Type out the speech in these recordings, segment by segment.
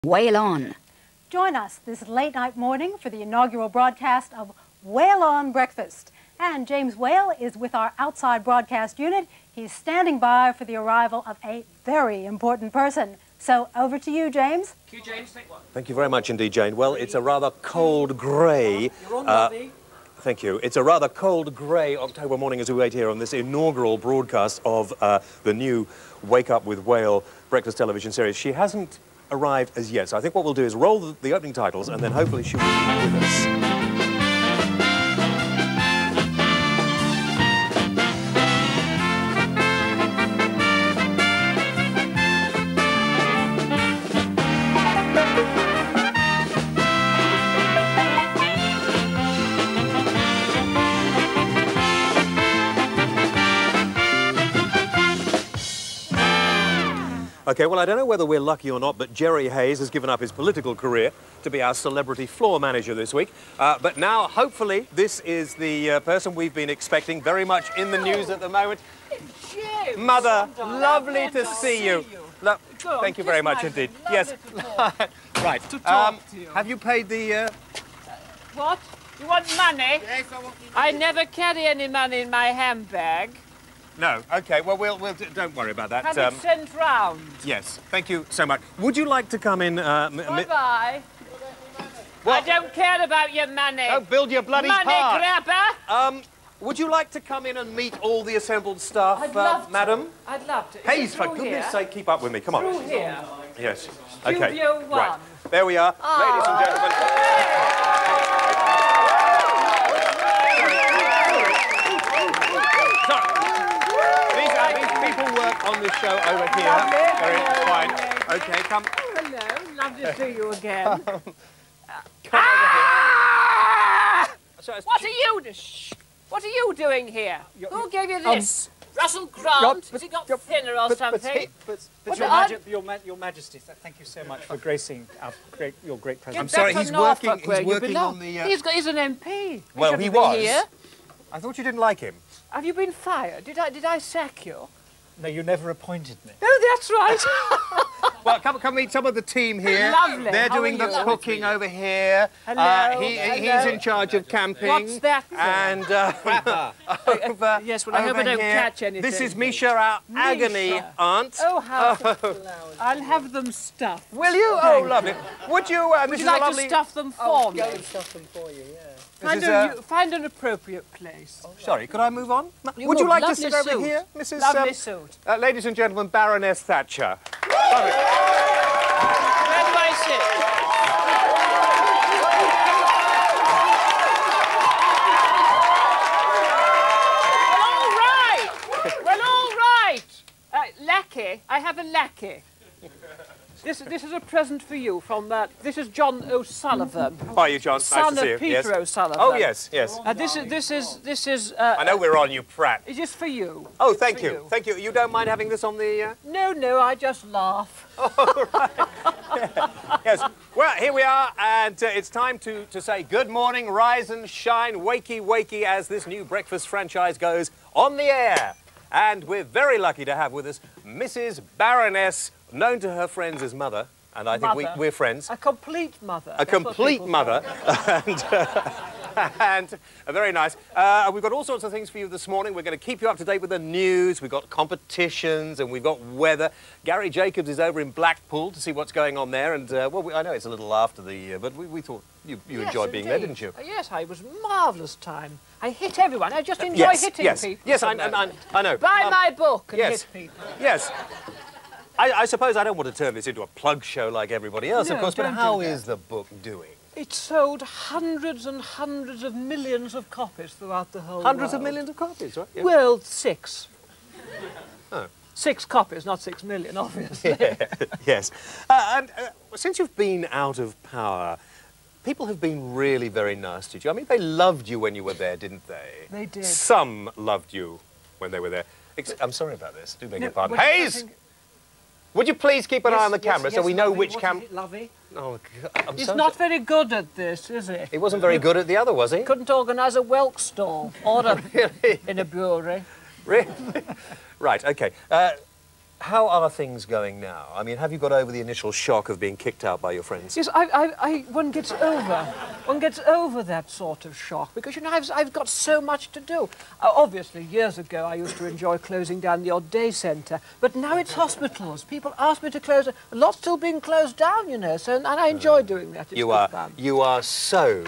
Whale On. Join us this late night morning for the inaugural broadcast of Whale On Breakfast. And James Whale is with our outside broadcast unit. He's standing by for the arrival of a very important person. So over to you, James. Thank you, James. Take one. Thank you very much indeed, Jane. Well, it's a rather cold grey... You're on, Lovey. Thank you. It's a rather cold grey October morning as we wait here on this inaugural broadcast of the new Wake Up with Whale breakfast television series. She hasn't arrived as yet, so I think what we'll do is roll the opening titles and then hopefully she'll be with us. OK, well, I don't know whether we're lucky or not, but Jerry Hayes has given up his political career to be our celebrity floor manager this week. But now, hopefully, this is the person we've been expecting, very much in the news at the moment. James, Mother, lovely to see you. Thank you very much indeed. Yes. Right. To talk to you. Have you paid the... What? You want money? Yes, I want... I never carry any money in my handbag. No. OK, well, we'll don't worry about that. Have it sent round. Yes. Thank you so much. Would you like to come in... Bye-bye. What? I don't care about your money. Don't build your bloody money park. grabber. Would you like to come in and meet all the assembled staff, I'd love to. madam? I'd love to. Hayes, for goodness sake, keep up with me. Come on. Through here. Yes. Studio OK. one. Right. There we are. Ladies and gentlemen. These people work on this show over here. Very fine. OK, come. Oh, hello. Lovely to see you again. What are you... Shh. What are you doing here? Who gave you this? Russell Grant? Has he got thinner or something? Your Majesty, thank you so much for gracing your great presence. I'm sorry, he's working on the... He's an MP. Well, he was. Here. I thought you didn't like him. Have you been fired? Did I sack you? No, you never appointed me. Oh, that's right. Well, come meet some of the team here. Lovely. They're How doing the are you? cooking over here. Hello. He's in charge of camping. What's that thing? And over, yes, well, I hope I don't catch anything. This is Misha, our agony aunt. Oh, how I'll have them stuffed. Will you? Oh, lovely. Would you? Would you like to stuff them for me? Go and stuff them for you, yeah. Find an appropriate place. Oh, sorry, could I move on? You Would you move. like to sit over here, Mrs. Lovely suit. Ladies and gentlemen, Baroness Thatcher. Lovely. Where do I sit? Well, all right. Lackey, I have a lackey. This is a present for you from, this is John O'Sullivan. How are you, John? Son nice to see you. of Peter Yes. O'Sullivan. Oh, yes, yes. This is. I know we're on, you prat. It is for you. Oh, thank you. Thank you. You don't mind having this on the... No, I just laugh. Oh, right. Yes. Well, here we are, and it's time to say good morning, rise and shine, wakey, wakey, as this new breakfast franchise goes on the air. And we're very lucky to have with us Mrs. Baroness, known to her friends as Mother, and I think we're friends. A complete mother. A complete mother. And very nice. We've got all sorts of things for you this morning. We're going to keep you up to date with the news. We've got competitions and we've got weather. Gary Jacobs is over in Blackpool to see what's going on there. And, well, I know it's a little after the... but we thought you enjoyed being there, didn't you? Yes, it was a marvellous time. I hit everyone. I just enjoy hitting people. Yes, I know. Buy my book and yes, hit people. Yes. I suppose I don't want to turn this into a plug show like everybody else, No, of course, but don't how do that. is the book doing? It sold hundreds and hundreds of millions of copies throughout the whole world. Hundreds of millions of copies, right? Yeah. Well, 6. Oh. 6 copies, not 6 million, obviously. Yeah, yes. And since you've been out of power, people have been really very nice to you. I mean, they loved you when you were there, didn't they? They did. Some loved you when they were there. I'm sorry about this. Do beg your pardon. Hayes! Would you please keep an eye on the camera so we know which camera... Lovey? Oh, God. He's not very good at this, is he? He wasn't very good at the other, was he? Couldn't organise a whelk stall or Really? in a brewery. Really? Right, OK. how are things going now? I mean, have you got over the initial shock of being kicked out by your friends? Yes, one gets over that sort of shock because, you know, I've got so much to do. Obviously, years ago, I used to enjoy closing down the odd day centre, but now it's hospitals. People ask me to close. A lot's still being closed down, you know, so, and I enjoy doing that. It's good fun. You are so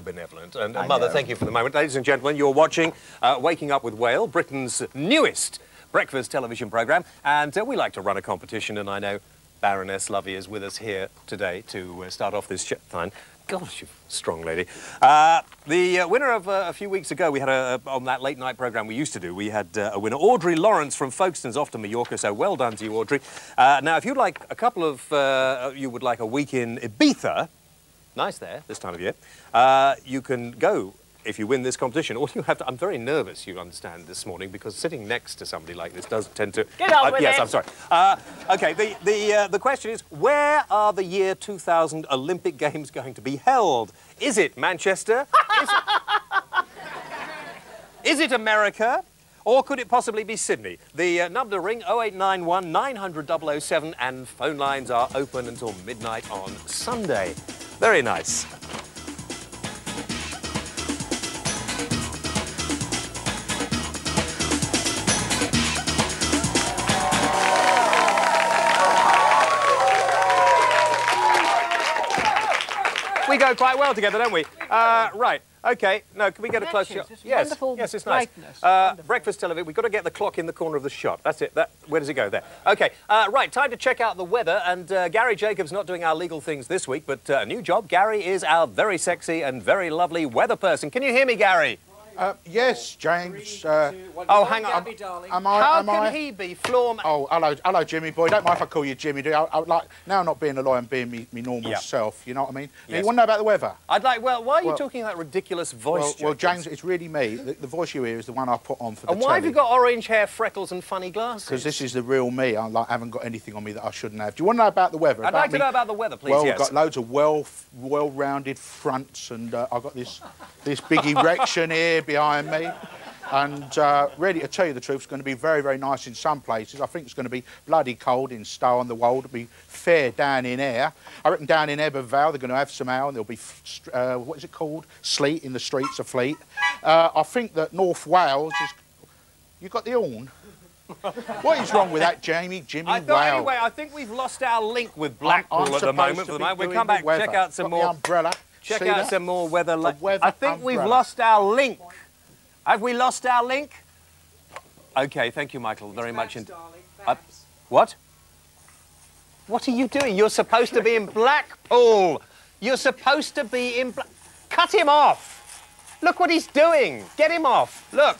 benevolent. And, Mother, thank you for the moment. Ladies and gentlemen, you're watching Waking Up with Whale, Britain's newest breakfast television programme, and we like to run a competition, and I know Baroness Lovey is with us here today to start off this fine. Gosh, you're a strong lady. The winner of a few weeks ago, we had on that late night programme we used to do, we had a winner, Audrey Lawrence from Folkestone's off to Mallorca, so well done to you, Audrey. Now, if you'd like a couple of, you would like a week in Ibiza, nice there, this time of year, you can go. If you win this competition, all you have to... I'm very nervous, you understand, this morning, because sitting next to somebody like this does tend to... Get on with it! Yes, I'm sorry. OK, the question is, where are the year 2000 Olympic Games going to be held? Is it Manchester? Is it America? Or could it possibly be Sydney? The number to ring, 0891 900 007, and phone lines are open until midnight on Sunday. Very nice. We go quite well together, don't we? Right. OK. No, can we get a close shot? Yes. Yes, it's nice. Breakfast television. We've got to get the clock in the corner of the shot. That's it. Where does it go? There. OK. Right. Time to check out the weather. And Gary Jacobs not doing our legal things this week, but a new job. Gary is our very sexy and very lovely weather person. Can you hear me, Gary? Yes, James. Oh, hang on. How can he be? Florm. Oh, hello, Jimmy boy. Don't mind if I call you Jimmy. I like now not being a lawyer and being me normal self. You know what I mean? Yes. You want to know about the weather? I'd like. Well, why are you talking that ridiculous voice? Well, James, it's really me. The voice you hear is the one I put on for the And why have you got orange hair, freckles, and funny glasses? Because this is the real me. I haven't got anything on me that I shouldn't have. Do you want to know about the weather? I'd like to know about the weather, please. Well, yes. We've got loads of well-rounded fronts, and I've got this big erection here behind me. And really, to tell you the truth, it's going to be very, very nice in some places. I think it's going to be bloody cold in Stow-on-the-Wold. It'll be fair down in Ayr. I reckon down in Ebbw Vale they're going to have some hail, and there'll be, what is it called? Sleet in the streets of Fleet. I think that North Wales is... You got the horn? What is wrong with that, Jimmy Anyway, I think we've lost our link with Blackpool at the moment. We'll come back, check out some more... umbrella. Check out some more weather... I think we've lost our link. Have we lost our link? OK, thank you, Michael, very much. What? What are you doing? You're supposed to be in Blackpool. You're supposed to be in Cut him off. Look what he's doing. Get him off. Look.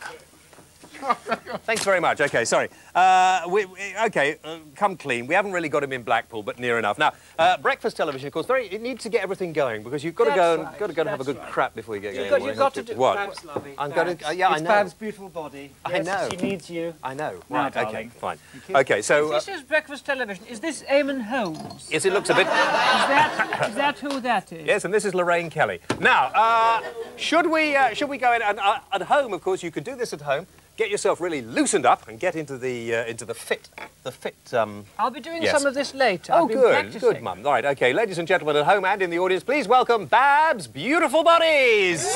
Thanks very much. OK, sorry. OK, come clean. We haven't really got him in Blackpool, but near enough. Now, breakfast television, of course, it needs to get everything going because you've got to go and have a good crap before you get going. You've got to do what? Babs, lovey. I'm going to. Yeah, I know. Babs' beautiful body. I know. She needs you. I know. Now, Right. OK. darling. Fine. OK. So. This is breakfast television. Is this Eamon Holmes? Yes, it looks a bit. Is that who that is? Yes, and this is Lorraine Kelly. Now, should we go in and at home? Of course, you can do this at home. Get yourself really loosened up and get into the fit. I'll be doing some of this later. Oh, good, Mum. All right, OK. Ladies and gentlemen at home and in the audience, please welcome Babs' beautiful bodies.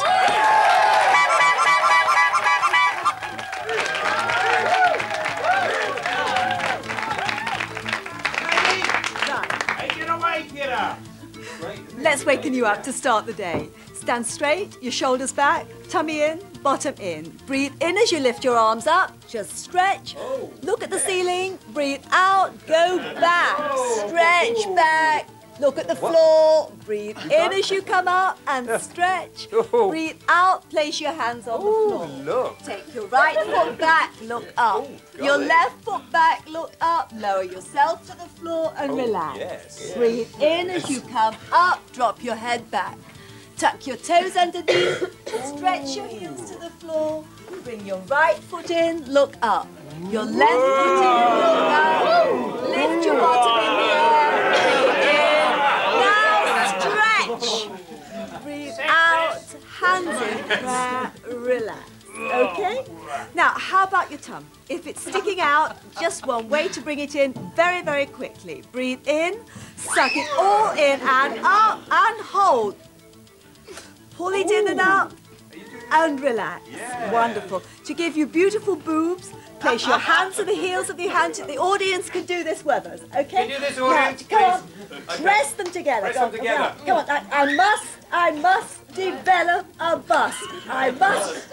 Let's waken you up to start the day. Stand straight, your shoulders back, tummy in, bottom in. Breathe in as you lift your arms up. Just stretch. Look at the ceiling. Breathe out. Go back. Stretch back. Look at the floor. Breathe in as you come up and stretch. Breathe out. Place your hands on the floor. Look. Take your right foot back. Look up. Your left foot back. Look up. Lower yourself to the floor and relax. Yes. Breathe in as you come up. Drop your head back. Tuck your toes underneath, stretch your heels to the floor, bring your right foot in, look up. Your left foot in, look up. Lift your bottom in the air, breathe in. Now stretch. Breathe out, hands in prayer, relax. Okay? Now, how about your tongue? If it's sticking out, just one way to bring it in very, very quickly. Breathe in, suck it all in and up and hold. Pull it in and up and relax. Yeah. Wonderful. To give you beautiful boobs, place your hands on the heels of your hands. The audience can do this with us, okay? Can you do this, audience, now, come please? on, press them together. Press them together. Come on, I must develop a bust. I must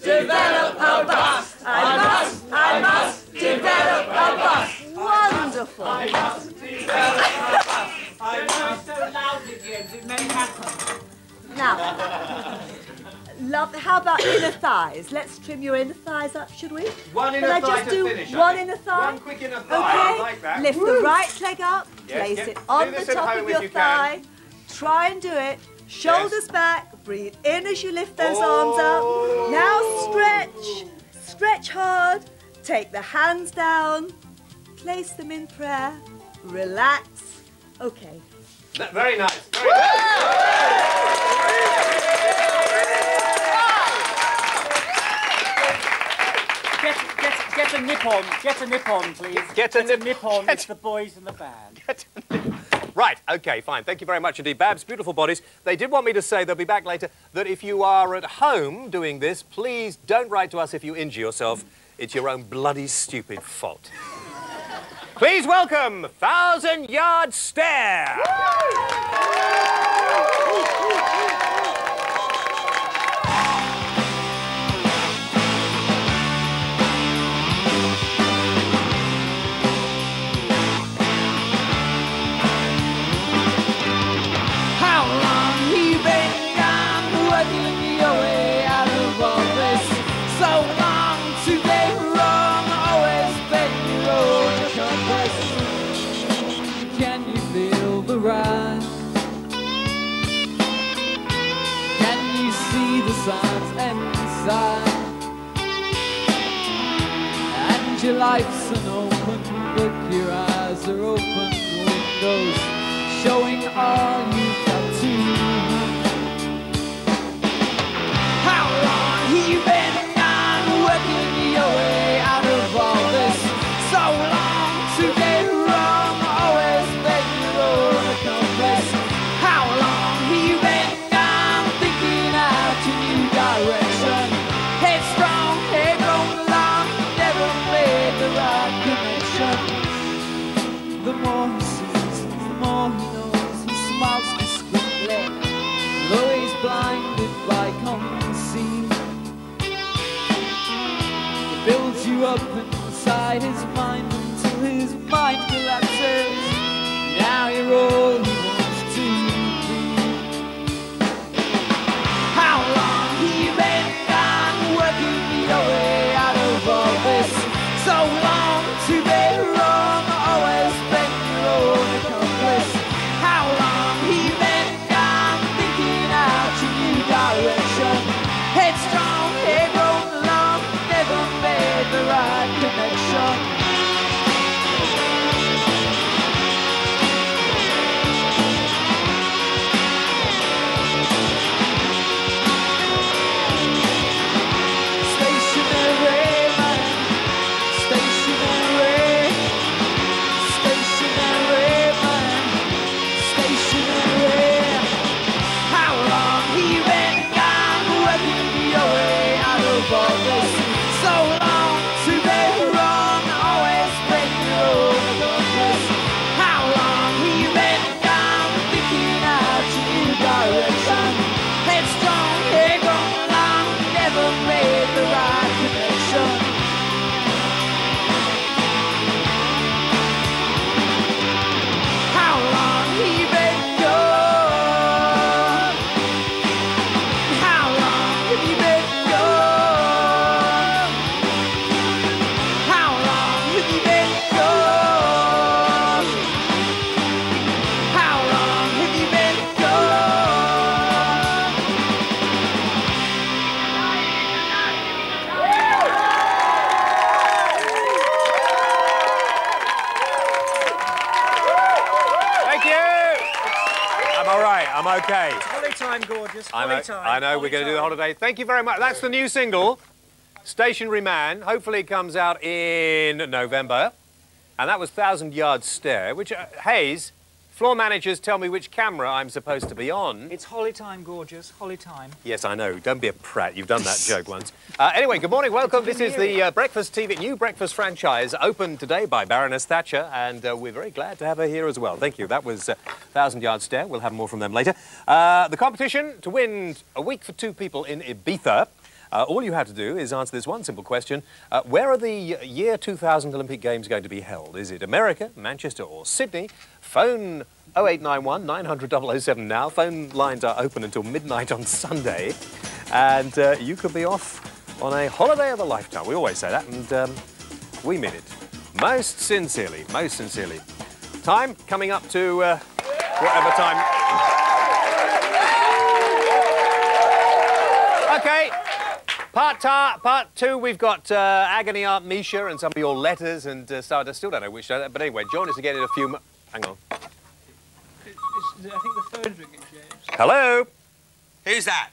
develop a bust. I must develop a bust. Wonderful. I must develop a bust. I must so loudly, James, it may happen. Now, love. How about inner thighs? Let's trim your inner thighs up, should we? One inner thigh to finish. One inner thigh. One quick inner thigh. Okay. I like that. Lift the right leg up. Yes, Place it on the top of your thigh. Try and do it. Shoulders back. Breathe in as you lift those arms up. Now stretch. Stretch hard. Take the hands down. Place them in prayer. Relax. Okay. Very nice. Very nice. Get a nip on. Get a nip on, please. Get a nip on. It's the boys in the band. Right, okay, fine. Thank you very much indeed. Babs, beautiful bodies. They did want me to say, they'll be back later, that if you are at home doing this, please don't write to us if you injure yourself. It's your own bloody stupid fault. Please welcome 1,000-Yard Stare. Your life's an open book, your eyes are open windows, showing all you've got to. How long have you been on working your way out of all this? So long to get wrong, always been your own accomplice. How long have you been on thinking out your new direction? Headstrong, head rolling along, never made the right connection. The more he sees, the more he knows. He smiles discreetly, though he's blinded by conceit. He builds you up inside his mind until his mind collapses. Now you're all he wants to be. How long have you been gone, working your way out of all this? So long to be wrong, always been your own accomplice. How long have you been gone, thinking out your new direction? Headstrong, head rolling along, never made the right connection. I'm all right. I'm okay. Holiday time, gorgeous. Holiday time. I know, we're going to do the holiday. Thank you very much. That's the new single, Stationary Man. Hopefully it comes out in November. And that was 1,000 Yard Stare, which, Hayes, floor managers tell me which camera I'm supposed to be on. It's holiday time, gorgeous. Holiday time. Yes, I know. Don't be a prat. You've done that joke once. Anyway, good morning. Welcome. This is the Breakfast TV, new breakfast franchise, opened today by Baroness Thatcher, and we're very glad to have her here as well. Thank you. That was 1,000 Yard Stare. We'll have more from them later. The competition to win a week for 2 people in Ibiza. All you have to do is answer this one simple question. Where are the year 2000 Olympic Games going to be held? Is it America, Manchester or Sydney? Phone 0891 900 007 now. Phone lines are open until midnight on Sunday. And you could be off on a holiday of a lifetime. We always say that, and we mean it. Most sincerely, most sincerely. Time coming up to whatever time. OK. Part 2, we've got Agony Aunt Misha and some of your letters and I still don't know which. But anyway, join us again in a few hang on. I think the phone's ringing, James. Hello? Who's that?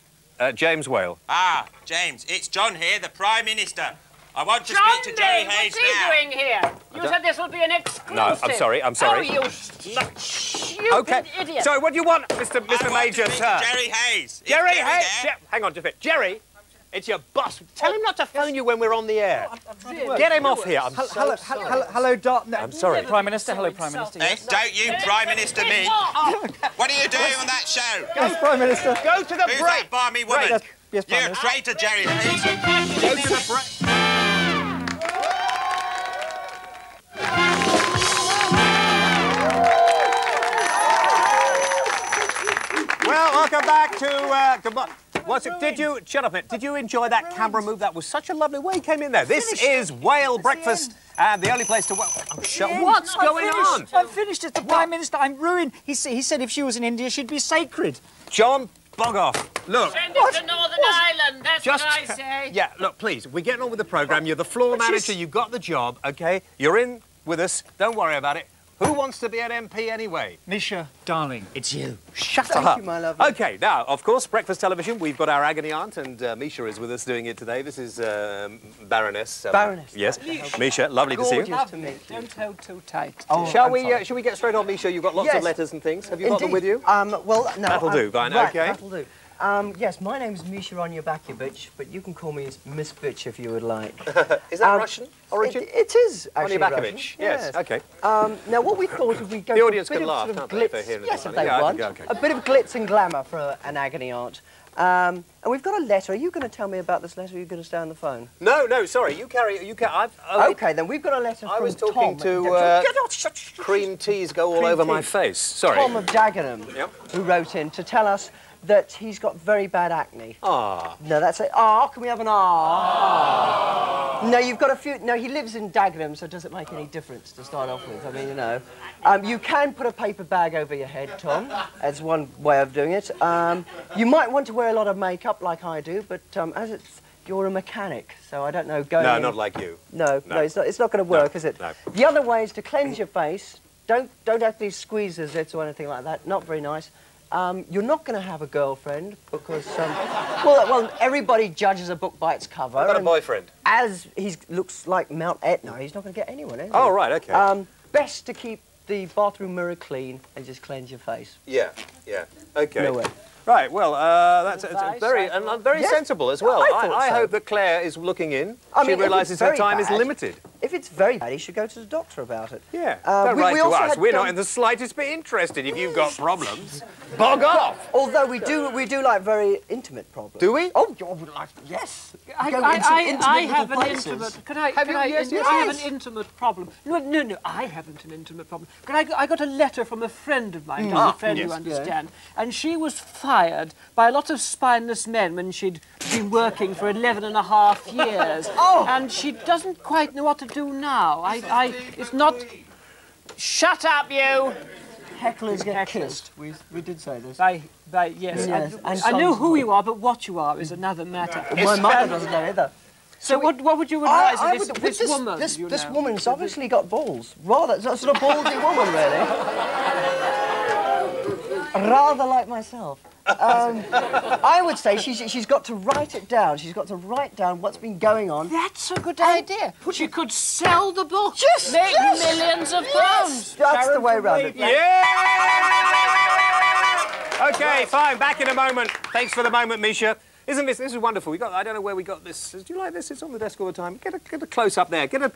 James Whale. Ah, James, it's John here, the Prime Minister. I want to speak to Jerry Hayes now. What's he doing here? You said this would be an exclusive. No, I'm sorry, I'm sorry. Oh, you stupid idiot. Sorry, what do you want, Mr. Major, sir? Jerry Hayes. Jerry Hayes? Hang on just a bit. Jerry? It's your boss. Tell him not to phone you when we're on the air. Get him off here. Hello, Doc. I'm sorry. Prime Minister. Hello, Prime Minister. Hey, don't you Prime Minister me. What are you doing on that show? Yes, Prime Minister. Go to the Who's break. that barmy woman? Yes, Prime You're a Minister. traitor, Jerry Hayes. Go to the break. Well, welcome back to... What's it? Did you... Shut up a minute. Did you enjoy that camera move? That was such a lovely way you came in there. This is Whale Breakfast, and the only place to... What's going on? I'm finished as the Prime Minister. I'm ruined. He said if she was in India, she'd be sacred. John, bog off. Look. Send it to Northern Ireland, that's what I say. Yeah, look, please, we're getting on with the programme. You're the floor manager. You got the job, OK? You're in with us. Don't worry about it. Who wants to be an MP anyway? Misha, darling, it's you. Shut up. Thank you, my lovely. OK, now, of course, breakfast television. We've got our agony aunt, and Misha is with us doing it today. This is Baroness. Baroness. Yes. Misha, lovely to see you. Gorgeous to meet you. Don't hold too tight. Oh, Shall we get straight on, Misha? You've got lots of letters and things. Have you got them with you? Well, no. That'll do, fine, right, OK. That'll do. Yes, my name's Misha Onyabakovich, but you can call me Miss Bitch if you would like. Is that Russian origin? It is actually Russian. Onyabakovich, yes. OK. Now, what we thought is we'd go The for audience a bit can of laugh, sort of can't they, if glitz. they hear anything Yes, if funny? they Yeah, want. okay. A bit of glitz and glamour for an agony aunt. And we've got a letter. Are you going to tell me about this letter, or are you going to stay on the phone? No, sorry. You carry... OK, then we've got a letter from I was talking Tom. to... cream teas go all over my face. Sorry. Tom of Dagenham, who wrote in to tell us that he's got very bad acne. Ah. No, that's it. Ah, can we have an ah? No, you've got a few... No, he lives in Dagenham, so does it make any difference to start off with? I mean, you know. You can put a paper bag over your head, Tom. That's one way of doing it. You might want to wear a lot of makeup like I do, but as it's... You're a mechanic, so I don't know, going No, in... not like you. No, it's not going to work, is it? No. The other way is to cleanse your face. Don't have these squeezers or anything like that. Not very nice. You're not going to have a girlfriend because, well, everybody judges a book by its cover. I've got a boyfriend. As he looks like Mount Etna, he's not going to get anyone, is he? Oh, right, OK. Best to keep the bathroom mirror clean and just cleanse your face. Yeah, OK. No way. Right, well, that's very sensible as well. I hope that Claire is looking in. I She mean, if realises it's her very time is bad- limited. If it's very bad, he should go to the doctor about it. Yeah, don't write to also us. had We're done- not in the slightest bit interested. If you've got problems, bog off. Although we do like very intimate problems. Do we? Oh, you would like yes. I have an intimate. I have an intimate problem. No. I haven't an intimate problem. I got a letter from a friend of mine, a friend you understand, and she was fired by a lot of spineless men when she'd been working for 11.5 years. And she doesn't quite know what to do now. It's not. Shut up, you. Hecklers get kissed. We did say this. Yes. Yes, I know who you are, but what you are is another matter. My mother doesn't know either. So what would you advise this woman? This woman's obviously got balls. Rather, it's a sort of ballsy woman, really. Rather like myself. I would say she's got to write it down. She's got to write down what's been going on. That's a good idea. She could sell the book. Just make millions of pounds. That's the way round it. Yeah! OK, fine. Back in a moment. Thanks for the moment, Misha. Isn't this is wonderful? I don't know where we got this. Do you like this? It's on the desk all the time. Get a close up there. Get a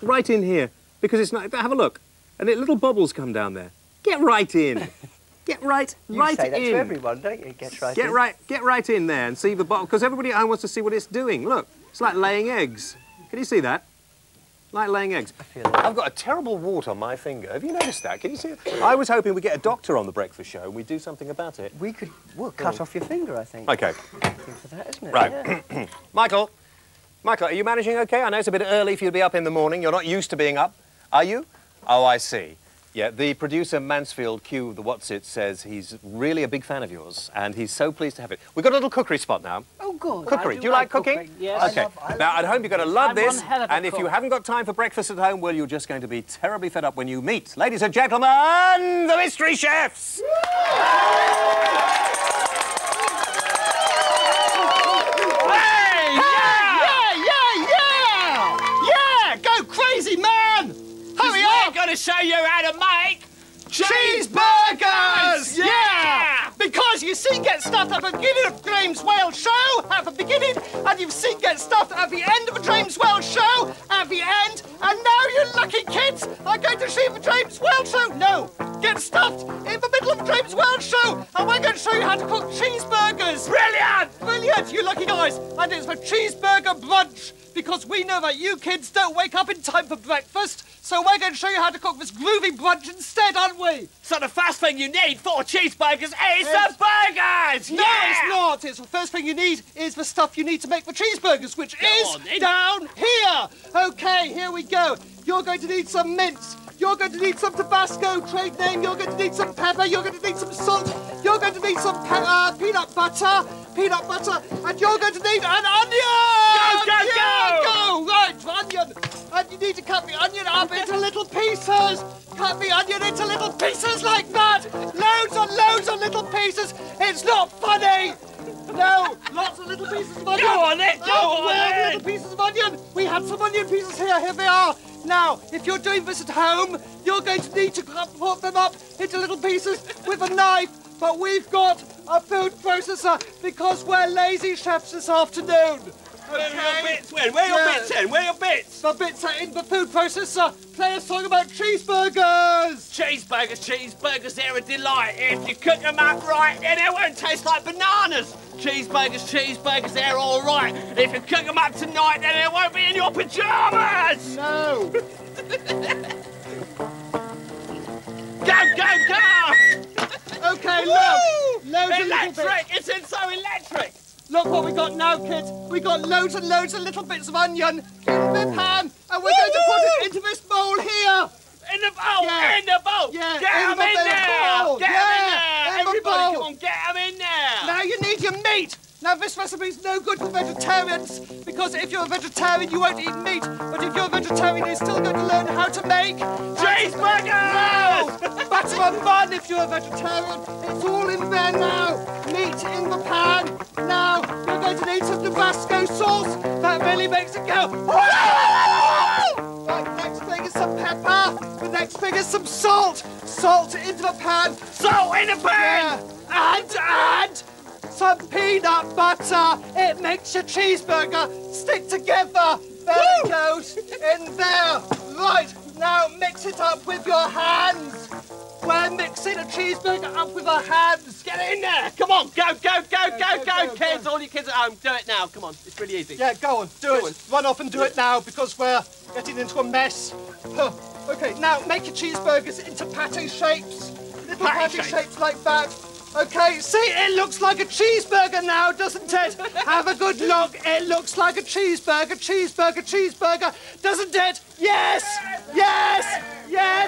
right in here because it's not. Have a look, and little bubbles come down there. Get right in. Get right in. You say that to everyone, don't you? Get right in there and see the bottle because everybody at home wants to see what it's doing. Look, it's like laying eggs. Can you see that? Like laying eggs. I feel it. I've got a terrible wart on my finger. Have you noticed that? Can you see it? I was hoping we'd get a doctor on the breakfast show and we'd do something about it. We'll cut off your finger, I think. OK. For that, isn't it? Right. Yeah. Michael, are you managing OK? I know it's a bit early for you to be up in the morning. You're not used to being up, are you? Oh, I see. Yeah, the producer, Mansfield Q, the What's-It, says he's really a big fan of yours, and he's so pleased to have it. We've got a little cookery spot now. Oh, good. Cookery. Do you like cooking? Yes. OK. Now, at home, you're going to love this, and if cook. you haven't got time for breakfast at home, well, you're just going to be terribly fed up when you meet, ladies and gentlemen, the mystery chefs! To show you how to make cheeseburgers! Yeah! Because you see get stuffed at the beginning of James Whale show, at the beginning, and you've seen get stuffed at the end of a James Whale show, at the end, and now you lucky kids are going to see the James Whale show. No, get stuffed in the middle of a James Whale show, and we're going to show you how to cook cheeseburgers. Brilliant! Brilliant, you lucky guys. And it's the cheeseburger brunch, because we know that you kids don't wake up in time for breakfast. So we're going to show you how to cook this groovy brunch instead, aren't we? So the first thing you need for cheeseburgers is the burgers! No, it's not. It's the first thing you need is the stuff you need to make the cheeseburgers, which is down here. OK, here we go. You're going to need some mince. You're going to need some Tabasco, trade name. You're going to need some pepper. You're going to need some salt. You're going to need some peanut butter, and you're going to need an onion! Go! Right, onion. And you need to cut the onion up into little pieces. Cut the onion into little pieces like that. Loads of little pieces. It's not funny. No, lots of little pieces of onion. Go on then, go on then. Little pieces of onion. We have some onion pieces here. Here they are. Now, if you're doing this at home, you're going to need to put them up into little pieces with a knife. But we've got a food processor because we're lazy chefs this afternoon. Where are your bits, Where are your bits then? Where are your bits? The bits are in the food processor. Play a song about cheeseburgers. Cheeseburgers, they're a delight. If you cook them up right, then they won't taste like bananas. Cheeseburgers, they're all right. If you cook them up tonight, then they won't be in your pyjamas. No. Go! OK, look. Electric! It's so electric! Look what we got now, kids. We got loads and loads of little bits of onion in the pan, and we're going to put it into this bowl here. In the bowl! Yeah. In the bowl! Yeah, Get them in there! bowl. Get them in there! In the Everybody, bowl. come on, get them in there! Now you need your meat. Now this recipe is no good for vegetarians because if you're a vegetarian you won't eat meat, but if you're a vegetarian you're still going to learn how to make cheeseburgers! No! Butter and bun if you're a vegetarian. It's all in there now. Meat in the pan. Now you're going to need some Tabasco sauce. That really makes it go. Right, next thing is some pepper. The next thing is some salt. Salt into the pan. Salt in the pan! Yeah. And some peanut butter. It makes your cheeseburger stick together. There it goes in there. Right, now mix it up with your hands. We're mixing a cheeseburger up with our hands. Get it in there! Come on, go, kids! All you kids at home, do it now. Come on, it's really easy. Yeah, go on, do it. Run off and do it now because we're getting into a mess. OK, now make your cheeseburgers into patty shapes. Little patty shapes like that. OK, see, it looks like a cheeseburger now, doesn't it? Have a good look. It looks like a cheeseburger, doesn't it? Yes,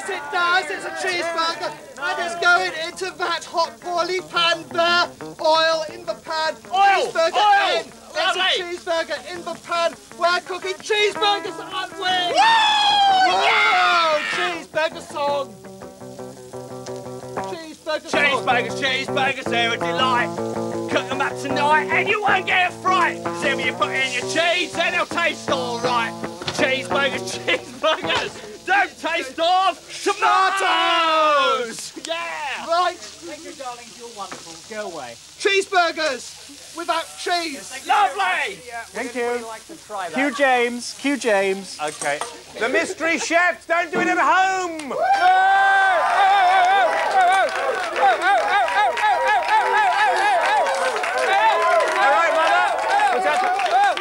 it does. It's a cheeseburger. And it's going into that hot poorly pan there. Oil in the pan. Cheeseburger in. It's a cheeseburger in the pan. We're cooking cheeseburgers, aren't we? Whoa! Cheeseburger song. Cheeseburgers, cheeseburgers, they're a delight. Cook them up tonight and you won't get a fright. Cause then when you put in your cheese, then they'll taste all right. Cheeseburgers, cheeseburgers, don't taste of tomatoes! Yeah! Right. Thank you, darling. You're wonderful. Go away. Cheeseburgers without cheese. Lovely! Thank you. Like to try that. Cue James. Cue James. OK. The mystery chefs, don't do it at home! All right, Mother. What's that?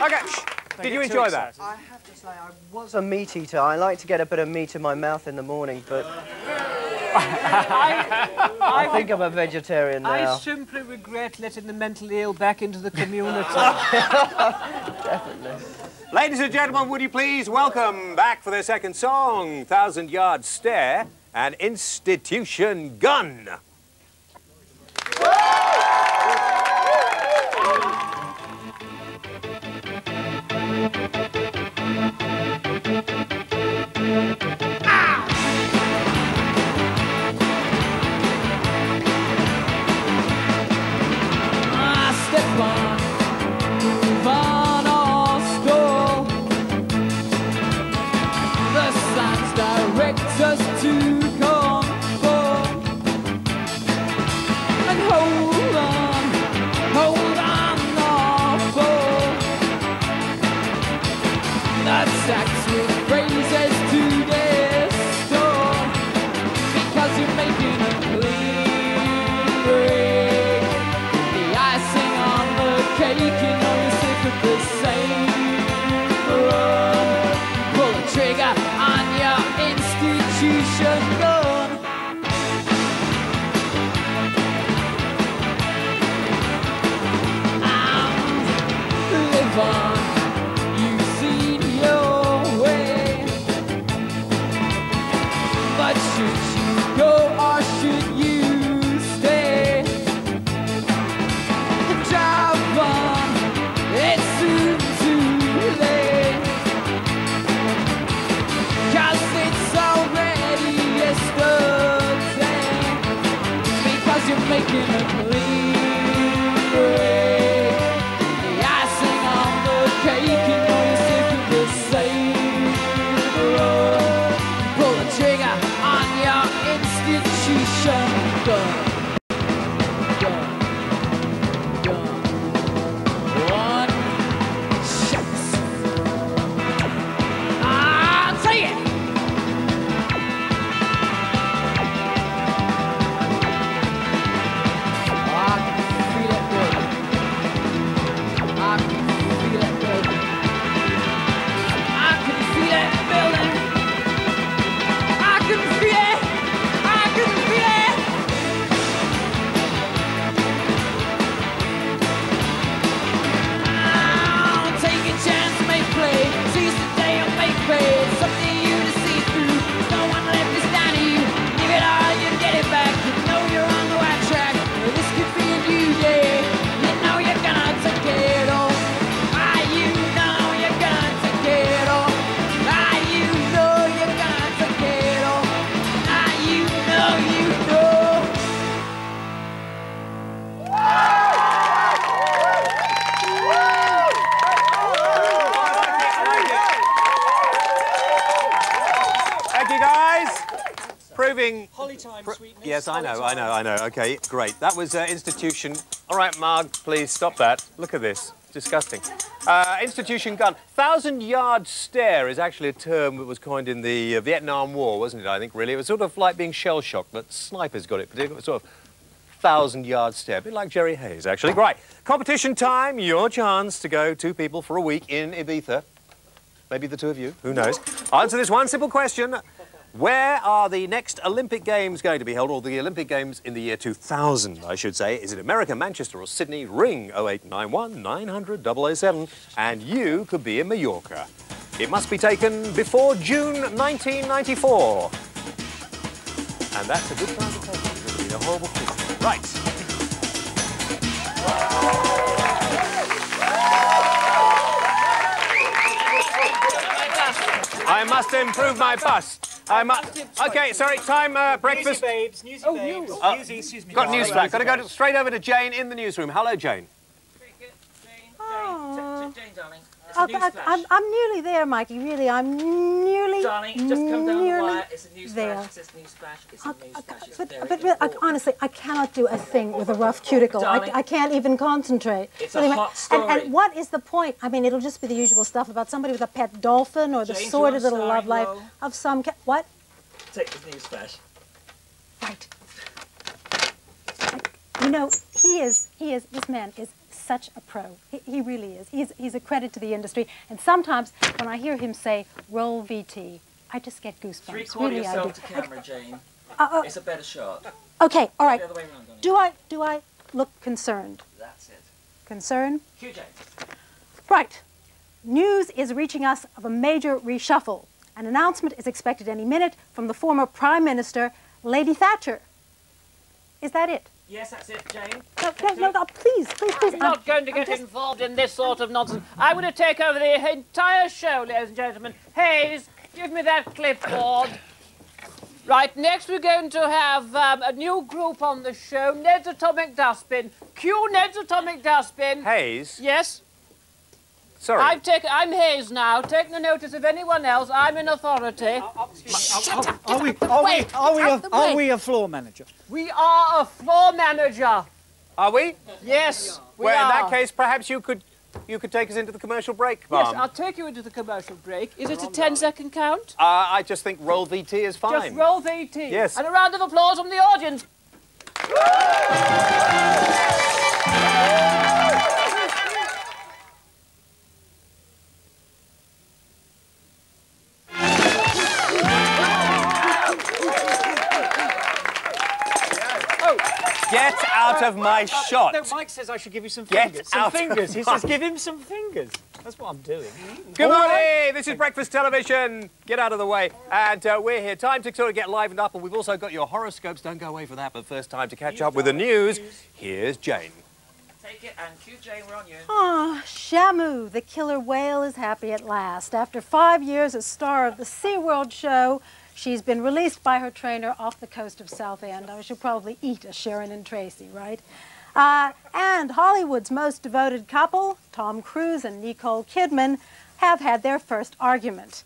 OK. Shh. Did you enjoy that? I have to say, I was a meat eater. I like to get a bit of meat in my mouth in the morning, but I think I'm a vegetarian now. I simply regret letting the mentally ill back into the community. Definitely. Ladies and gentlemen, would you please welcome back for their second song, 1,000-Yard Stare and Institution Gun. Just to conform and hold on, awful. That sacks with phrases to this storm because you're making a clean break. The icing on the cake, you know you're sick of the same run. Pull the trigger on your institution gun. Live on, you've seen your way. But should you go or should you stay? Drive on, it's soon too late. 'Cause it's already yesterday. Because you're making a clean break. The icing on the cake, you know you're sick of the same road. Pull the trigger on your institution gun. One shot. I'll take it. I can feel it building. I can feel it building. I can feel it building. I can feel it. I can feel it. I'll take a chance, make play. Seize the day or make pay. It's something you to see through. There's no one left to stand to you. Give it all, you get it back. You know you're on the right track. This could be a new day. You know you're gonna take it all. You know you're gonna take it all. You know you're gonna take it all. You know. Thank you, guys. Proving... Holly time, sweetness. Yes, I Holly know. time. OK, great. That was Institution... All right, Marg, please stop that. Look at this. Disgusting. Institution Gun. 1,000-Yard Stare is actually a term that was coined in the Vietnam War, wasn't it, I think, really? It was sort of like being shell-shocked, but snipers got it, particularly sort of 1,000-Yard Stare. A bit like Jerry Hayes, actually. Right. Competition time. Your chance to go 2 people for a week in Ibiza. Maybe the 2 of you. Who knows? Answer this one simple question. Where are the next Olympic Games going to be held, or the Olympic Games in the year 2000, I should say? Is it America, Manchester or Sydney? Ring 0891 900 007 and you could be in Mallorca. It must be taken before June 1994. And that's a good time to take it. It's going to be a horrible thing. Right. I must improve my bust. Okay, sorry, time, breakfast. Newsy babes, newsy babes. Newsy, excuse me. Got news back. Got to go straight over to Jane in the newsroom. Hello, Jane. Jane, darling. I'm nearly there, Mikey. Really, I'm nearly. Darling, just come down the wire. It's a news there. flash. It says news flash. It's a news flash. It's But really, honestly, I cannot do a thing with a rough cuticle. I can't even concentrate. It's a hot story. And what is the point? I mean, it'll just be the usual stuff about somebody with a pet dolphin or the Jane, sordid little love starring life role? of some what? Take this news flash. Right. You know, this man is such a pro. He really is. He's a credit to the industry. And sometimes when I hear him say, roll VT, I just get goosebumps. Three-quarter Really, I yourself do. to camera, Jane. It's a better shot. Okay, all right. The other way around, darling. Do I look concerned? That's it. Concerned? Cue Jane. Right. News is reaching us of a major reshuffle. An announcement is expected any minute from the former Prime Minister, Lady Thatcher. Is that it? Yes, that's it, Jane. No, please. I'm not going to get involved in this sort of nonsense. I'm going to take over the entire show, ladies and gentlemen. Hayes, give me that clipboard. Right, next we're going to have a new group on the show, Ned's Atomic Dustbin. Cue Ned's Atomic Dustbin. Hayes? Yes? Sorry. I'm Hayes now. Take no notice of anyone else. I'm in authority. Are we a floor manager? We are a floor manager. Are we? Yes, we Well, are. in that case, perhaps you could take us into the commercial break, Yes, Mum. I'll take you into the commercial break. Is it a 10-second count? I just think roll VT is fine. Just roll VT. Yes. And a round of applause from the audience. Get out of my shot. No, Mike says I should give you some Get fingers. out Some fingers. of He my- says give him some fingers. That's what I'm doing. Good morning. This is Breakfast Television. Get out of the way. And we're here. Time to sort of get livened up. And we've also got your horoscopes. Don't go away for that. But first, time to catch up with the news. Here's Jane. Take it and cue Jane, we're on you. Ah, Shamu, the killer whale, is happy at last. After 5 years as star of the SeaWorld show, she's been released by her trainer off the coast of Southend. I she'll probably eat a Sharon and Tracy, right? And Hollywood's most devoted couple, Tom Cruise and Nicole Kidman, have had their first argument.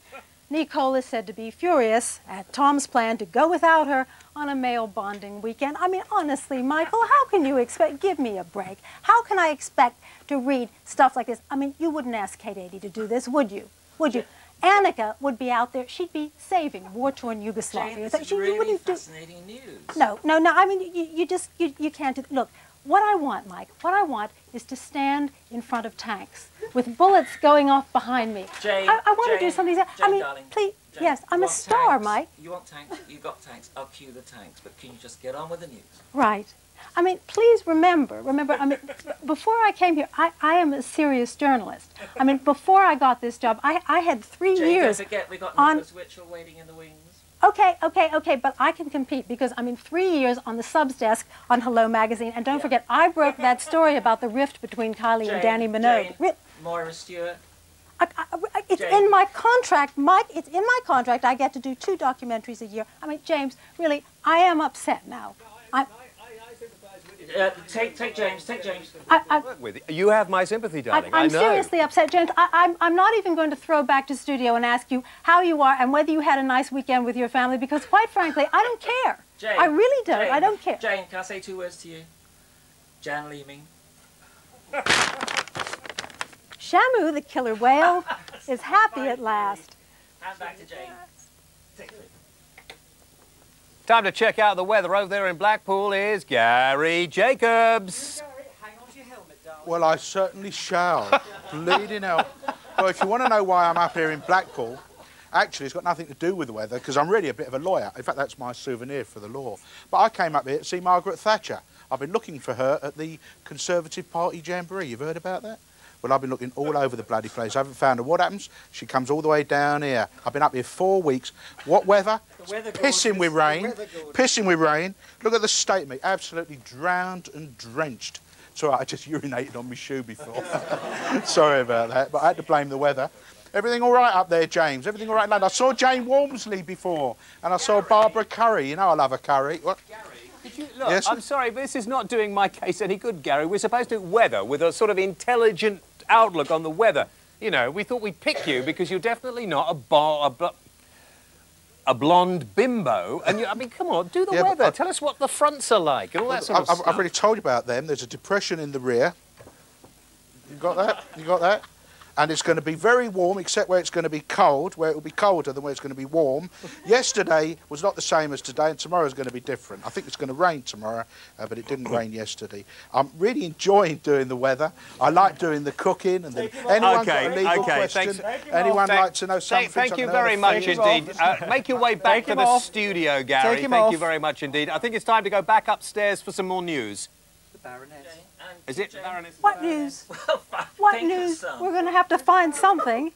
Nicole is said to be furious at Tom's plan to go without her on a male bonding weekend. I mean, honestly, Michael, how can you expect, give me a break. How can I expect to read stuff like this? I mean, you wouldn't ask Kate 80 to do this, would you? Would you? Annika would be out there, she'd be saving war-torn Yugoslavia. Jane, this is really fascinating news. No, I mean, you can't do, look, what I want, Mike, what I want is to stand in front of tanks with bullets going off behind me. Jane, I want to do something. I mean, darling, please, Jane, yes, I'm you a want star, tanks? Mike. You want tanks? You got tanks. I'll cue the tanks. But can you just get on with the news? Right. I mean, please remember, I mean, before I came here, I am a serious journalist. I mean, before I got this job, I had 3 Jane, years don't forget we got on... Nicholas Witchell waiting in the wings. Okay, but I can compete because, I mean, 3 years on the subs desk on Hello Magazine, and don't forget, I broke that story about the rift between Kylie and Danny Minogue. Jane, Moira Stewart. It's Jane. in my contract, Mike. It's in my contract. I get to do 2 documentaries a year. I mean, James, really, I am upset now. Take James. Take James. You have my sympathy, darling. I'm I know. seriously upset, James. I'm not even going to throw back to studio and ask you how you are and whether you had a nice weekend with your family, because quite frankly, I don't care. Jane, I really don't. Jane, I don't care. Jane, can I say 2 words to you? Jan Leeming. Shamu, the killer whale, is happy at last. Hand back to Jane. Take 3. Time to check out the weather. Over there in Blackpool is Gary Jacobs. Hang on to your helmet, darling. Well, I certainly shall. Bleeding hell. Well, if you want to know why I'm up here in Blackpool, actually, it's got nothing to do with the weather, because I'm really a bit of a lawyer. In fact, that's my souvenir for the law. But I came up here to see Margaret Thatcher. I've been looking for her at the Conservative Party Jamboree. You've heard about that? Well, I've been looking all over the bloody place. I haven't found her. What happens? She comes all the way down here. I've been up here 4 weeks. What weather? Pissing with rain. Pissing with rain. Look at the state of me. Absolutely drowned and drenched. It's all right, I just urinated on my shoe before. Sorry about that, but I had to blame the weather. Everything all right up there, James? Everything all right, lad? I saw Jane Walmsley before, and I saw Barbara Curry. You know I love a curry. What? Look, Yes? I'm sorry, but this is not doing my case any good, Gary. We're supposed to do weather with a sort of intelligent outlook on the weather. You know, we thought we'd pick you because you're definitely not a blonde bimbo. And I mean, come on, do the weather. Tell us what the fronts are like and all that sort of stuff. I've already told you about them. There's a depression in the rear. You got that? You got that? And it's going to be very warm, except where it's going to be cold, where it will be colder than where it's going to be warm. Yesterday was not the same as today, and tomorrow is going to be different. I think it's going to rain tomorrow, but it didn't rain yesterday. I'm really enjoying doing the weather. I like doing the cooking. And anyone got a legal question? Anyone like to know something? Thank you very much indeed. Make your way back to the studio, Gary. Thank you very much indeed. I think it's time to go back upstairs for some more news. The Baroness. Is it Baroness? What news? What news? We're going to have to find something.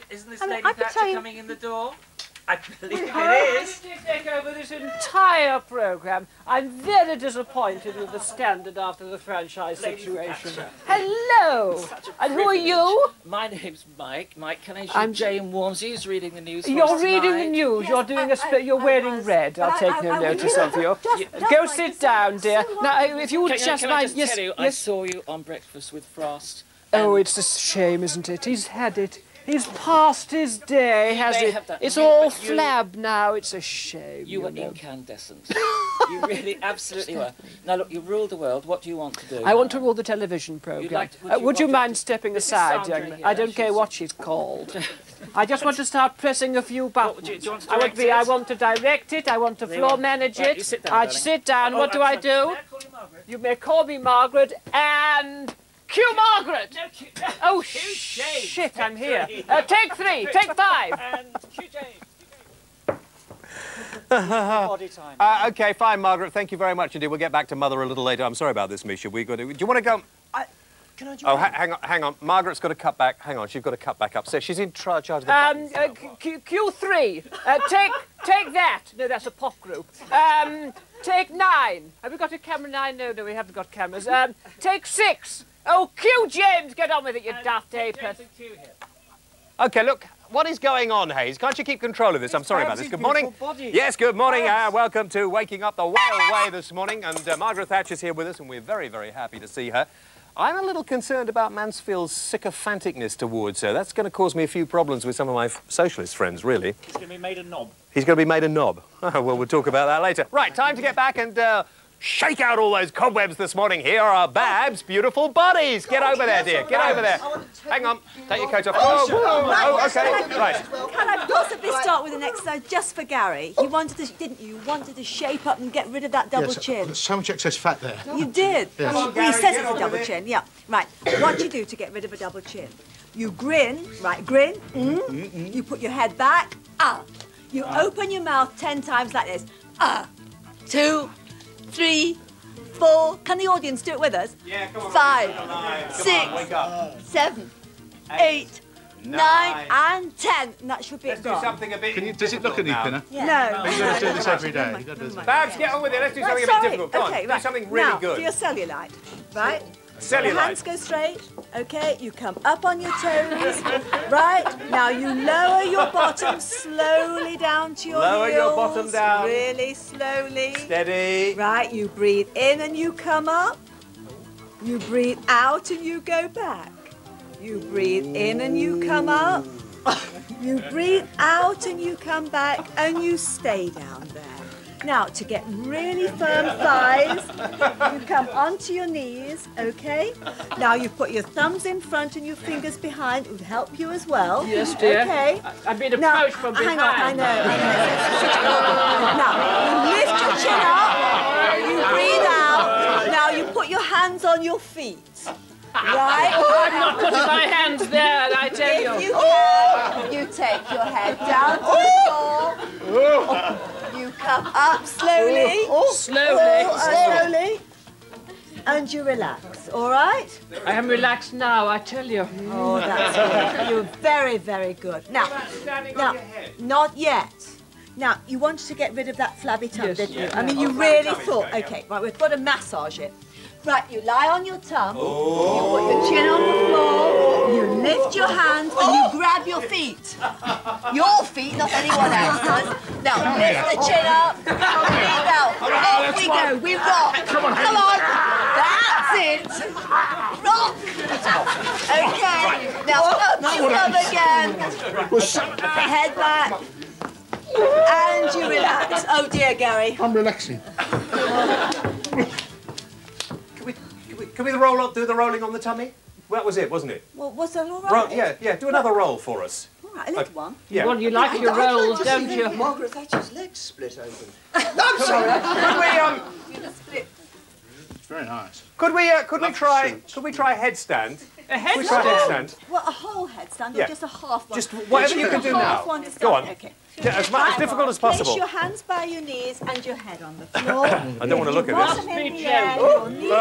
Isn't this Lady Thatcher coming in the door? I believe it is. To take over this entire programme. I'm very disappointed with the Standard after the franchise situation. Hello! And who are you? My name's Mike. Mike, can I see Jane Walmsley who's reading the news for You're us reading tonight? the news. You're doing you're wearing red. I'll take no notice of you. Go sit down, dear. Now, if you would just mind... Can I just tell you, I saw you on Breakfast with Frost. Oh, it's a shame, isn't it? He's had it. He's past his day, has it? It's You- all but you- flab now. It's a shame. You were incandescent. You really, absolutely were. Now look, you ruled the world. What do you want to do? I want to rule the television programme. Would you mind stepping aside, young man? I don't care what she's called. I just want to start pressing a few buttons. Do you want to I direct want to direct it. I want to floor manage Right, it. you sit down, I darling. sit down. What do I do? You may call me Margaret and... Cue Margaret! No, Oh, James. shit, I'm here. Take 3, take 5. And cue James. Body time. OK, fine, Margaret. Thank you very much indeed. We'll get back to Mother a little later. I'm sorry about this, Misha. Do you want to go... Can I join? Oh, hang on. Margaret's got to cut back. Hang on, she's got to cut back upstairs. She's in charge of the buttons. Q3. Take that. No, that's a pop group. Take 9. Have we got a camera 9? No, we haven't got cameras. Take 6. Oh, Q James, get on with it, you daft ape. OK, look, what is going on, Hayes? Can't you keep control of this? I'm sorry about this. Good morning. Yes, good morning. Welcome to Waking Up the Whale Way this morning. And Margaret Thatcher's here with us, and we're very, very happy to see her. I'm a little concerned about Mansfield's sycophanticness towards her. That's going to cause me a few problems with some of my socialist friends, really. He's going to be made a knob. He's going to be made a knob. Well, we'll talk about that later. Right, time to get back and shake out all those cobwebs this morning. Here are Bab's beautiful bodies. Get over there, dear. Get over there. Hang on. Take your coat off. Oh, OK. Right. Can I possibly start with an exercise just for Gary? You wanted to, didn't you? You wanted to shape up and get rid of that double chin. There's so much excess fat there. You did. Yes. Well, he says it's a double chin. Yeah. Right. What do you do to get rid of a double chin? You grin. Right. Grin. You put your head back. You open your mouth 10 times like this. 2, 3, 4. Can the audience do it with us? Yeah, come on. 5, 6, 7, 8, 9, and 10. And that should be Let's it do gone. something a bit... Does it look any thinner? No. You've got to do this every day. You've got to do this. Babs, get on with it. Let's do something a bit difficult. Come on, do something really now, good. for your cellulite, right? Cellulite. Your hands go straight, okay? You come up on your toes, right? Now you lower your bottom slowly down to your Lower heels. your bottom down. Really slowly. Steady. Right, you breathe in and you come up. You breathe out and you go back. You breathe in and you come up. You breathe out and you come back and you stay down there. Now, to get really firm thighs, you come onto your knees, okay? Now, you put your thumbs in front and your fingers behind. It would help you as well. Yes, dear. Okay? I've been approached from behind. Hang on, I know. Now, you lift your chin up, you breathe out. Now, you put your hands on your feet. Right? I'm not putting my hands there, I tell you. If you can, you take your head down to the floor. You come up slowly. Slowly. And you relax, all right? I am relaxed now, I tell you. Oh, that's good. You're very, very good. Now, not yet. Now, you wanted to get rid of that flabby tongue, didn't you? I mean, you really thought, okay, right, we've got to massage it. Right, you lie on your tongue, you put your chin on the floor, You lift your hand and you grab your feet. Your feet, not anyone else's. Now, lift the chin up. Now, off we go. We rock. Come on. That's it. Rock. Okay. Now, up you come again. Head back. And you relax. Oh, dear, Gary. I'm relaxing. Can we do the rolling on the tummy? Well, that was it, wasn't it? Well, was that all right? Yeah, do another roll for us. All right, a little one. Yeah. Well, you like your rolls, don't you? Margaret Thatcher's legs split open. I'm sorry. It's very nice. Could we try a headstand? A headstand? Headstand. Well, a whole headstand or Yeah. just a half one? Just whatever you can do now. Go on. Okay. Yeah, as difficult as possible. Place your hands by your knees and your head on the floor. I don't want to look at this. Bottom in the air, your knees.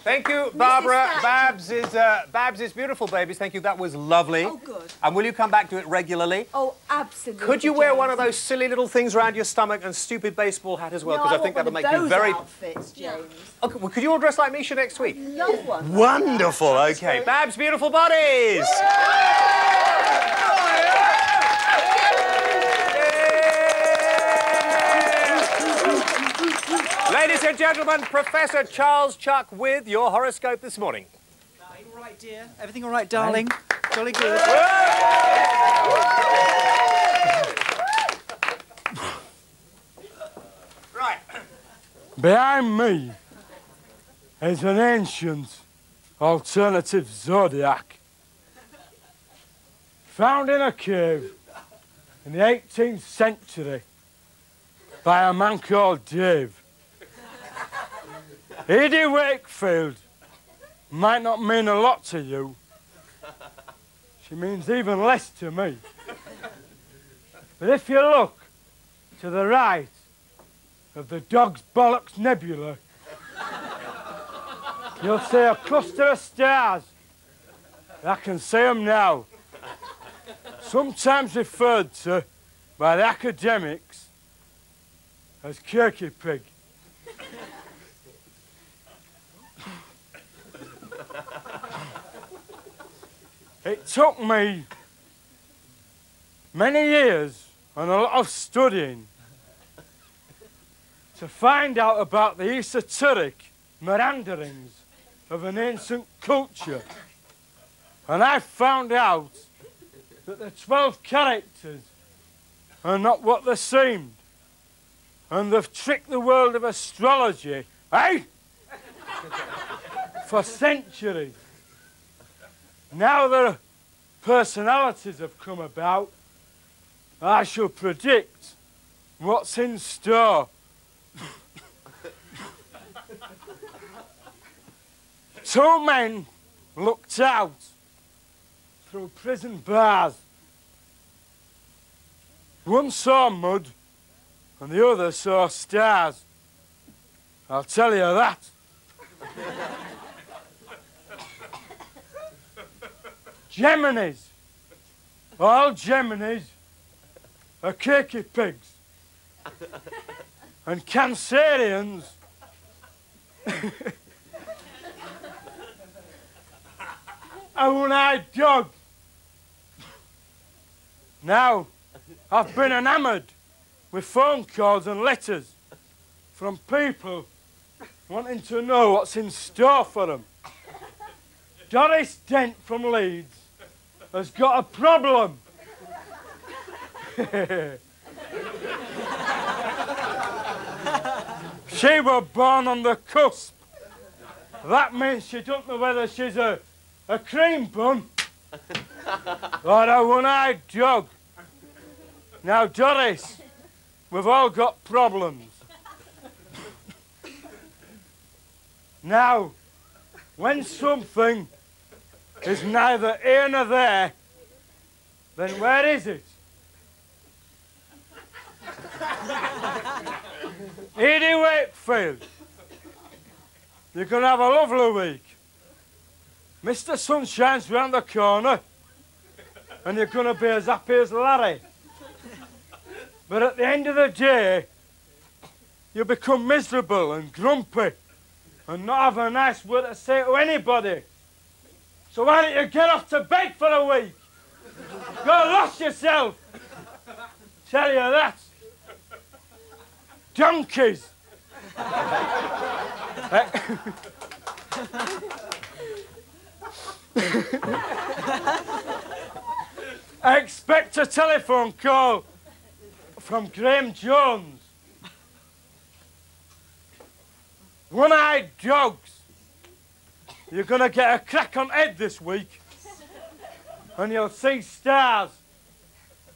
Thank you, Barbara. Babs is beautiful, babies. Thank you. That was lovely. Oh, good. And will you come back to it regularly? Oh, absolutely. Could you wear one of those silly little things around your stomach and stupid baseball hat as well? No, Because I think that'll make you very. Outfits, James. Okay, well, could you all dress like Misha next week? Love one. Wonderful. Okay, Babs' beautiful bodies. Ladies and gentlemen, Professor Charles Chuck with your horoscope this morning. Are you all right, dear? Everything all right, darling? Jolly good. Right. Behind me is an ancient alternative zodiac found in a cave in the 18th century by a man called Dave. Edie Wakefield might not mean a lot to you. She means even less to me. But if you look to the right of the Dog's Bollocks Nebula, you'll see a cluster of stars. I can see them now. Sometimes referred to by the academics as Kirky Pig. It took me many years and a lot of studying to find out about the esoteric meanderings of an ancient culture. And I found out that the 12 characters are not what they seemed. And they've tricked the world of astrology, eh? For centuries. Now their personalities have come about, I shall predict what's in store. Two men looked out through prison bars. One saw mud and the other saw stars. I'll tell you that. Geminis, all Geminis are cakey pigs. And Cancerians are one-eyed dogs. Now, I've been enamoured with phone calls and letters from people wanting to know what's in store for them. Doris Dent from Leeds has got a problem. She was born on the cusp. That means she don't know whether she's a cream bun or a one-eyed dog. Now, Doris, we've all got problems. Now, when something is neither here nor there, then where is it? Edie Wakefield, you're going to have a lovely week. Mr. Sunshine's round the corner, and you're going to be as happy as Larry. But at the end of the day, you'll become miserable and grumpy and not have a nice word to say to anybody. So why don't you get off to bed for a week? Go lost yourself. Tell you that. Donkeys. I expect a telephone call from Graham Jones. One-eyed dogs. You're going to get a crack on head this week. And you'll see stars.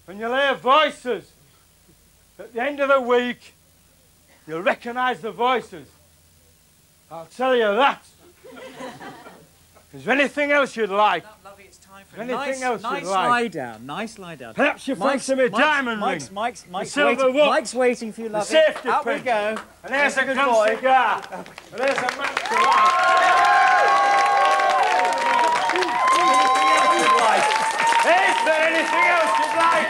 And you'll hear voices. At the end of the week, you'll recognise the voices. I'll tell you that. Is there anything else you'd like? Lovely, it's time for Anything nice, else nice you'd like? lie down. Nice lie down. Perhaps you fancy me diamond ring. Mike's silver waiting, watch. Mike's waiting for you, The lovely. safety Out pin. we go. And there's a Good can boy. cigar. And there's a match to light. Is there anything else you'd like?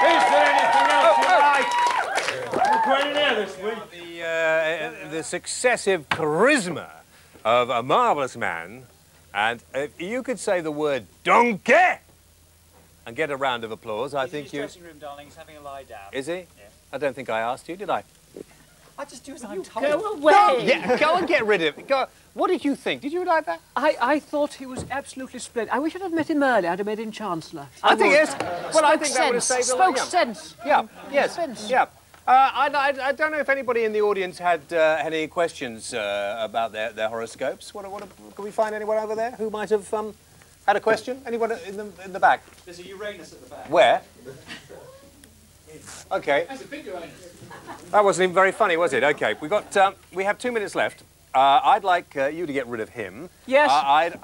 Is there anything else you'd like? I'm going in here this week. The successive charisma of a marvellous man, and if you could say the word donkey and get a round of applause, I think you... He's in his dressing room, darling. He's having a lie down. Is he? Yes. I don't think I asked you, did I? I just do as I'm told. Go away! Yeah, go and get rid of it. Go. What did you think? Did you like that? I thought he was absolutely splendid. I wish I'd have met him earlier. I'd have made him Chancellor. I think yes. Well, I Spoke think that would have sense. saved a lot. Spoke sense. Yeah. Yes. Sense. Yeah. I don't know if anybody in the audience had any questions about their horoscopes. Can we find anyone over there who might have had a question? Anyone in the back? There's a Uranus at the back. Where? Okay. There's a big Uranus. That wasn't even very funny, was it? Okay. We have 2 minutes left. I'd like you to get rid of him. Yes. I'd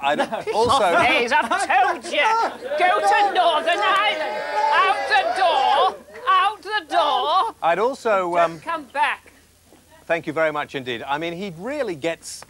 also... Days, I've told you. Go to Northern Ireland. Out the door. Out the door. I'd also... Come back. Thank you very much indeed. I mean, he really gets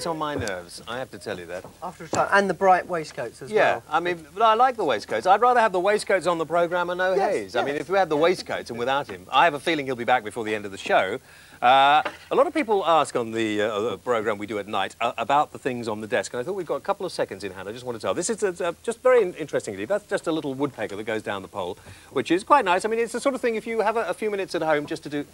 on my nerves, I have to tell you that. After a time, and the bright waistcoats as Yeah, well. I mean, but I like the waistcoats. I'd rather have the waistcoats on the programme and no haze. I mean, if we had the waistcoats and without him, I have a feeling he'll be back before the end of the show. A lot of people ask on the programme we do at night about the things on the desk, and I thought we've got a couple of seconds in hand. I just want to tell. This is just very interesting indeed. That's just a little woodpecker that goes down the pole, which is quite nice. I mean, it's the sort of thing if you have a few minutes at home just to do...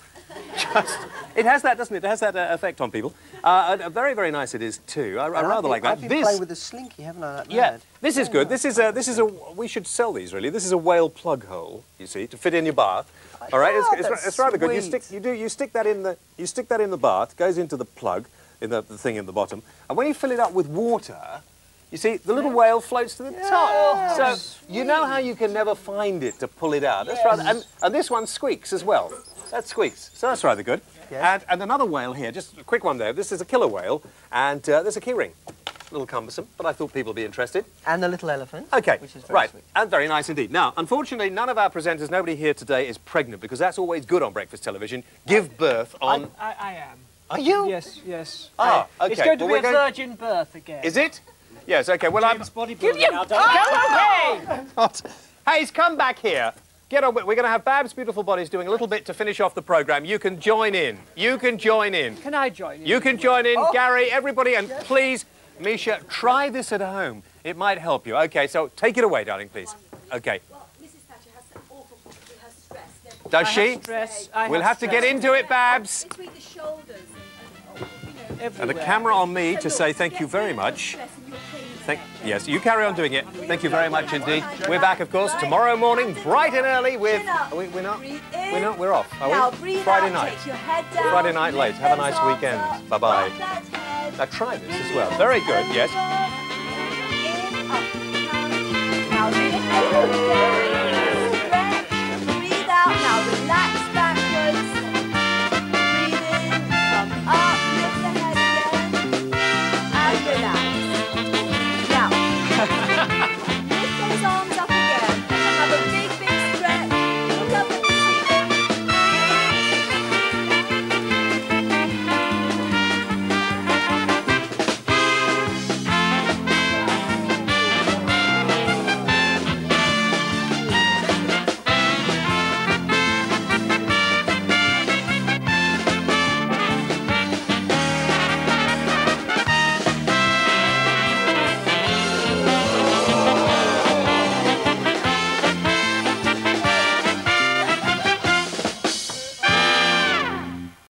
It has that, doesn't it? It has that effect on people. Very, very nice it is too. I rather like that. I've been playing with the slinky, haven't I? That Yeah, mad. this is good. This is a. We should sell these really. This is a whale plug hole. You see, to fit in your bath. All right, it's rather good. You stick that in the bath. Goes into the plug in the thing in the bottom, and when you fill it up with water, you see the little whale floats to the top. So you know how you can never find it to pull it out. That's rather. And this one squeaks as well. That squeaks. So that's rather good. Yes. And another whale here, just a quick one there. This is a killer whale, and there's a key ring. A little cumbersome, but I thought people would be interested. And the little elephant. Okay, which is very right, sweet. and very nice indeed. Now, unfortunately, none of our presenters, nobody here today is pregnant, because that's always good on breakfast television. Give birth on... I am. Are you? Yes, yes. Ah, okay. It's going to Well, be a virgin birth again. Is it? Yes, okay, well, James bodybuilding Give you... now, Go don't away! Hayes, come back here. Get on with it. We're going to have Babs' Beautiful Bodies doing a little bit to finish off the programme. You can join in. You can join in. Can I join in? You can join in, Gary, everybody, and please, Misha, try this at home. It might help you. Okay, so take it away, darling, please. Okay. Well, Mrs. Thatcher has some awful problems with her stress. Does she? Stress. We'll have to get into it, Babs. Between the shoulders and And a camera on me to say thank you very much. Yes, you carry on doing it. Thank you very much indeed. We're back, of course, tomorrow morning, bright and early with... We're not? We're off, are we? Friday night. Friday night late. Have a nice weekend. Bye-bye. Now try this as well. Very good, yes. Now,